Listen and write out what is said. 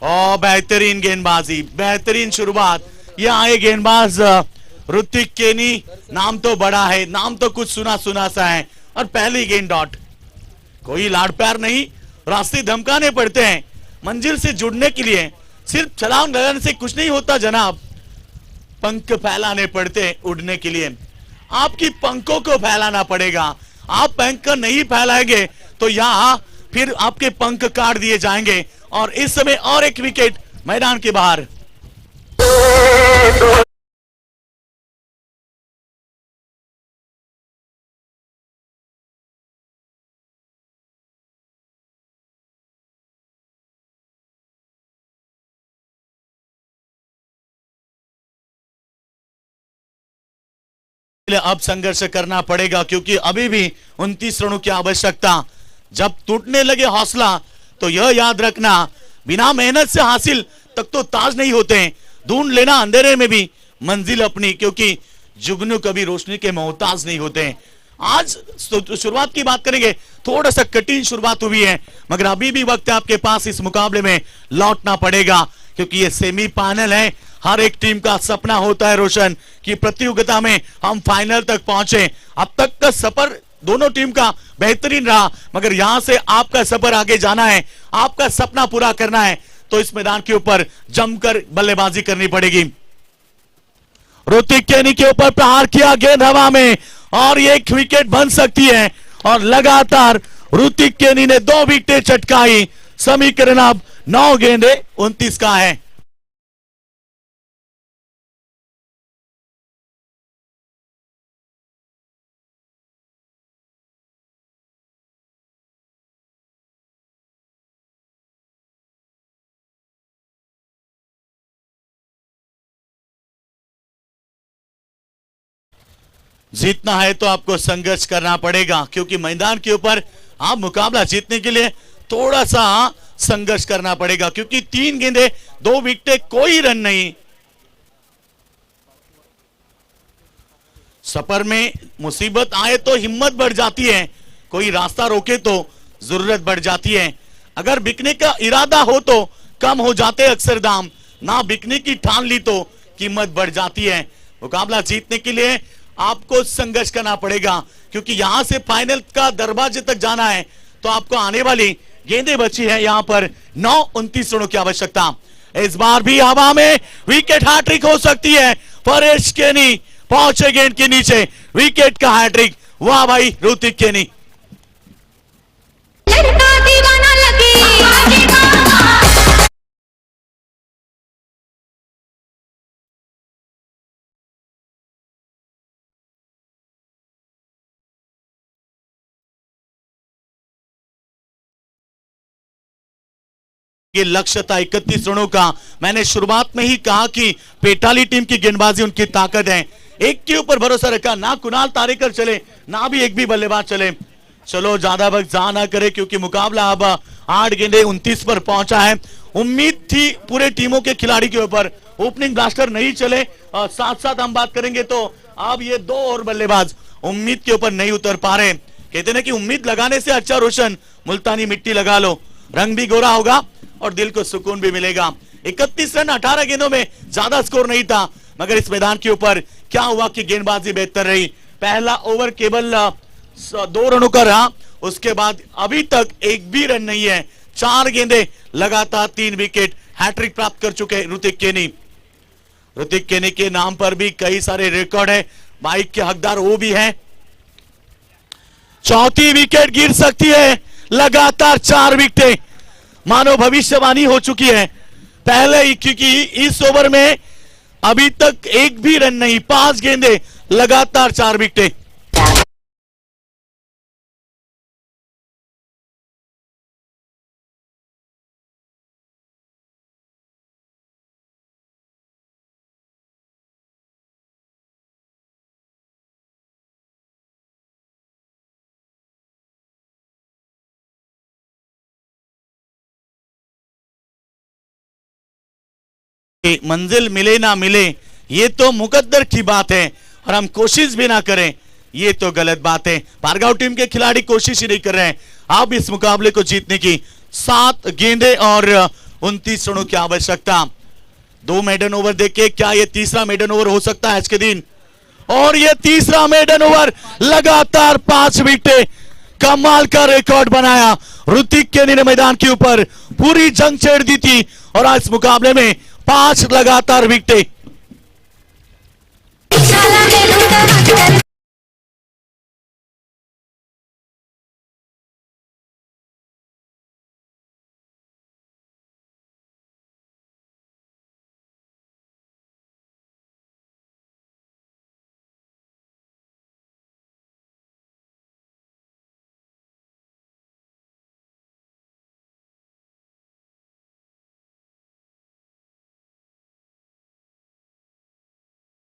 और बेहतरीन गेंदबाजी, बेहतरीन शुरुआत। ये आए गेंदबाज ऋतिक केनी, नाम तो बड़ा है, नाम तो कुछ सुना सुना सा है, और पहली गेंद डॉट। कोई लाड़ प्यार नहीं, रास्ते धमकाने पड़ते हैं मंजिल से जुड़ने के लिए। सिर्फ छलांग लगाने से कुछ नहीं होता जनाब, पंख फैलाने पड़ते हैं उड़ने के लिए। आपकी पंखों को फैलाना पड़ेगा। आप पंख नहीं फैलाएंगे तो यहाँ फिर आपके पंख काट दिए जाएंगे। और इस समय और एक विकेट मैदान के बाहर। अब संघर्ष करना पड़ेगा क्योंकि अभी भी 29 रनों की आवश्यकता। जब टूटने लगे हौसला तो यह याद रखना, बिना मेहनत से हासिल तक तो ताज नहीं होते। ढूंढ लेना अंधेरे में भी मंजिल अपनी, क्योंकि जुगनू कभी रोशनी के मोहताज नहीं होते। आज शुरुआत की बात करेंगे, थोड़ा सा कठिन शुरुआत हुई है, मगर अभी भी वक्त है आपके पास इस मुकाबले में लौटना पड़ेगा, क्योंकि ये सेमीफाइनल है। हर एक टीम का सपना होता है रोशन कि प्रतियोगिता में हम फाइनल तक पहुंचे। अब तक का सफर दोनों टीम का बेहतरीन रहा, मगर यहां से आपका सफर आगे जाना है, आपका सपना पूरा करना है, तो इस मैदान के ऊपर जमकर बल्लेबाजी करनी पड़ेगी। ऋतिक केनी के ऊपर प्रहार किया, गेंद हवा में, और ये एक विकेट बन सकती है। और लगातार ऋतिक केनी ने 2 विकेटें चटकाई। समीकरण अब 9 गेंदे 29 का है। जीतना है तो आपको संघर्ष करना पड़ेगा, क्योंकि मैदान के ऊपर आप मुकाबला जीतने के लिए थोड़ा सा संघर्ष करना पड़ेगा, क्योंकि 3 गेंदे 2 विकेटें, कोई रन नहीं। सफर में मुसीबत आए तो हिम्मत बढ़ जाती है, कोई रास्ता रोके तो जरूरत बढ़ जाती है। अगर बिकने का इरादा हो तो कम हो जाते अक्सर दाम, ना बिकने की ठान ली तो कीमत बढ़ जाती है। मुकाबला जीतने के लिए आपको संघर्ष करना पड़ेगा, क्योंकि यहां से फाइनल का दरवाजे तक जाना है। तो आपको आने वाली गेंदें बची है यहां पर 9-29 रनों की आवश्यकता। इस बार भी हवा में विकेट हैट्रिक हो सकती है। फरेश केनी पहुंचे गेंद के नीचे, विकेट का हैट्रिक। वाह भाई ऋतिक केनी। ये लक्ष्य था 31 रनों का। मैंने शुरुआत में ही कहा कि पेटाली टीम की गेंदबाजी उनकी ताकत है। एक के ऊपर भरोसा रखा, ना कुणाल तारेकर चले, ना भी एक भी बल्लेबाज चले। चलो ज्यादा वक्त जा ना करे, क्योंकि मुकाबला अब 8 गेंदे 29 पर पहुंचा है। उम्मीद थी पूरे टीमों के खिलाड़ी के ऊपर, ओपनिंग ब्लास्टर नहीं चले, और साथ साथ हम बात करेंगे तो अब ये 2 और बल्लेबाज उम्मीद के ऊपर नहीं उतर पा रहे। कहते ना कि उम्मीद लगाने से अच्छा रोशन मुल्तानी मिट्टी लगा लो, रंग भी गोरा होगा और दिल को सुकून भी मिलेगा। 31 रन 18 गेंदों में ज्यादा स्कोर नहीं था, मगर इस मैदान के ऊपर क्या हुआ कि गेंदबाजी बेहतर रही। पहला ओवर केवल 2 रनों का रहा, उसके बाद अभी तक एक भी रन नहीं है। 4 गेंदे लगातार 3 विकेट, हैट्रिक प्राप्त कर चुके ऋतिक केनी। ऋतिक केनी के नाम पर भी कई सारे रिकॉर्ड है, बाइक के हकदार वो भी है। चौथी विकेट गिर सकती है, लगातार 4 विकेटें, मानो भविष्यवाणी हो चुकी है पहले ही, क्योंकि इस ओवर में अभी तक एक भी रन नहीं, 5 गेंदे लगातार 4 विकेटें। मंजिल मिले ना मिले ये तो मुकद्दर की बात है, और हम कोशिश भी ना करें ये तो गलत बात है। भार्गव टीम के खिलाड़ी कोशिश ही नहीं कर रहे हैं। आप इस मुकाबले को जीतने की 7 गेंदे और 29 रनों की आवश्यकता। 2 मेडन ओवर देखे, क्या ये तीसरा मेडन ओवर हो सकता है आज के दिन? और ये तीसरा मेडन ओवर, लगातार 5 विकेटें, कमाल का रिकॉर्ड बनाया। ऋतिक केनी ने मैदान के ऊपर पूरी जंग छेड़ दी थी और आज इस मुकाबले में 5 लगातार विकेटें।